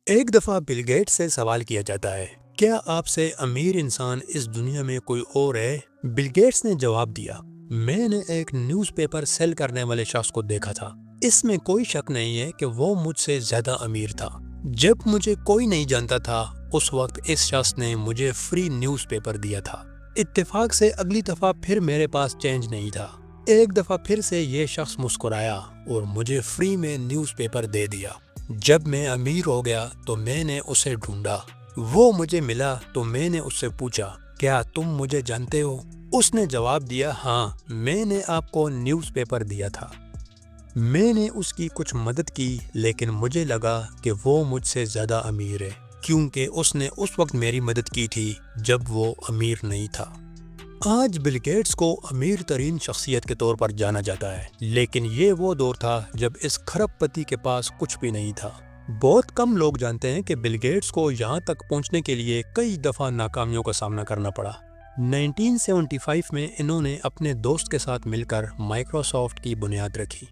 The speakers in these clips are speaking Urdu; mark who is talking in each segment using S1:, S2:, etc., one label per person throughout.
S1: ایک دفعہ بل گیٹس سے سوال کیا جاتا ہے، کیا آپ سے امیر انسان اس دنیا میں کوئی اور ہے؟ بل گیٹس نے جواب دیا، میں نے ایک نیوز پیپر سیل کرنے والے شخص کو دیکھا تھا۔ اس میں کوئی شک نہیں ہے کہ وہ مجھ سے زیادہ امیر تھا۔ جب مجھے کوئی نہیں جانتا تھا، اس وقت اس شخص نے مجھے فری نیوز پیپر دیا تھا۔ اتفاق سے اگلی دفعہ پھر میرے پاس چینج نہیں تھا۔ ایک دفعہ پھر سے یہ شخص مسکرایا اور مجھے فری میں نیوز پیپر دے دیا۔ جب میں امیر ہو گیا تو میں نے اسے ڈھونڈا۔ وہ مجھے ملا تو میں نے اس سے پوچھا، کیا تم مجھے جانتے ہو؟ اس نے جواب دیا، ہاں، میں نے آپ کو نیوز پیپر دیا تھا۔ میں نے اس کی کچھ مدد کی، لیکن مجھے لگا کہ وہ مجھ سے زیادہ امیر ہے، کیونکہ اس نے اس وقت میری مدد کی تھی جب وہ امیر نہیں تھا۔ آج بل گیٹس کو امیر ترین شخصیت کے طور پر جانا جاتا ہے، لیکن یہ وہ دور تھا جب اس کھرب پتی کے پاس کچھ بھی نہیں تھا۔ بہت کم لوگ جانتے ہیں کہ بل گیٹس کو یہاں تک پہنچنے کے لیے کئی دفعہ ناکامیوں کا سامنا کرنا پڑا۔ 1975 میں انہوں نے اپنے دوست کے ساتھ مل کر مائکروسافٹ کی بنیاد رکھی۔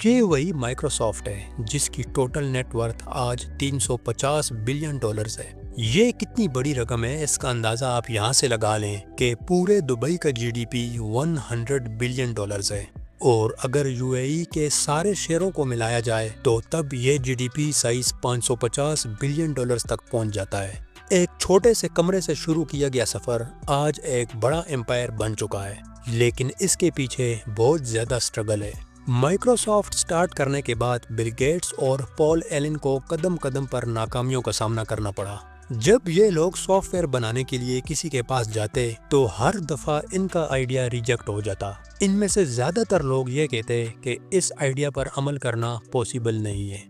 S1: یہ وہی مائکروسافٹ ہے جس کی ٹوٹل نیٹ ورتھ آج $350 بلین ہے۔ یہ کتنی بڑی رقم ہے، اس کا اندازہ آپ یہاں سے لگا لیں کہ پورے دبئی کا جی ڈی پی $100 بلین ہے، اور اگر یو اے ای کے سارے شیئروں کو ملایا جائے تو تب یہ G D P size $550 billion تک پہنچ جاتا ہے۔ ایک چھوٹے سے کمرے سے شروع کیا گیا سفر آج ایک بڑا امپائر بن چکا ہے، لیکن اس کے پیچھے بہت زیادہ سٹرگل ہے۔ مائکروسافٹ سٹارٹ کرنے کے بعد بل گیٹس اور پال ایلن کو قدم قدم پر ناکامیوں کا سامنا کرنا پڑا۔ جب یہ لوگ سافٹ ویئر بنانے کے لیے کسی کے پاس جاتے تو ہر دفعہ ان کا آئیڈیا ریجیکٹ ہو جاتا۔ ان میں سے زیادہ تر لوگ یہ کہتے کہ اس آئیڈیا پر عمل کرنا پاسبل نہیں ہے۔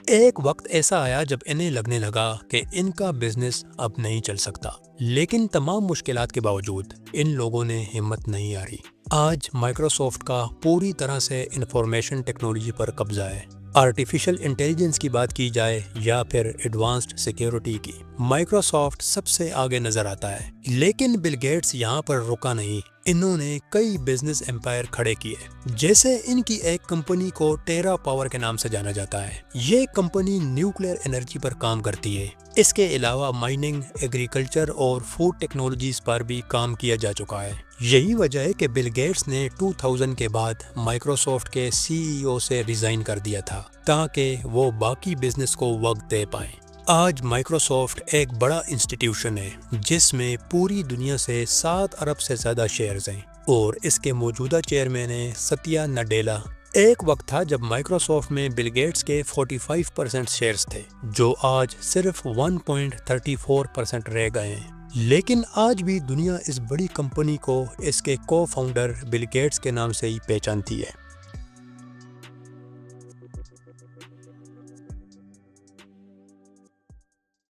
S1: ایک وقت ایسا آیا جب انہیں لگنے لگا کہ ان کا بزنس اب نہیں چل سکتا، لیکن تمام مشکلات کے باوجود ان لوگوں نے ہمت نہیں ہاری۔ آج مائکروسافٹ کا پوری طرح سے انفارمیشن ٹیکنالوجی پر قبضہ ہے۔ آرٹیفیشل انٹیلیجنس کی بات کی جائے یا پھر ایڈوانسڈ سیکیورٹی کی، مائکروسافٹ سب سے آگے نظر آتا ہے۔ لیکن بل گیٹس یہاں پر رکا نہیں۔ انہوں نے کئی بزنس امپائر کھڑے کیے۔ جیسے ان کی ایک کمپنی کو ٹیرا پاور کے نام سے جانا جاتا ہے۔ یہ کمپنی نیوکلیئر انرجی پر کام کرتی ہے۔ اس کے علاوہ مائننگ، ایگریکلچر اور فوڈ ٹیکنالوجیز پر بھی کام کیا جا چکا ہے۔ یہی وجہ ہے کہ بل گیٹس نے 2000 کے بعد مائکروسافٹ کے سی ای او سے ریزائن کر دیا تھا تاکہ وہ باقی بزنس کو وقت دے پائیں۔ آج مائکروسافٹ ایک بڑا انسٹیٹیوشن ہے جس میں پوری دنیا سے 7 ارب سے زیادہ شیئرز ہیں، اور اس کے موجودہ چیئرمین ہیں ستیا نڈیلا۔ ایک وقت تھا جب مائکروسافٹ میں بل گیٹس کے 45% شیئرز تھے، جو آج صرف 1.34% رہ گئے ہیں۔ لیکن آج بھی دنیا اس بڑی کمپنی کو اس کے کو فاؤنڈر بل گیٹس کے نام سے ہی پہچانتی ہے۔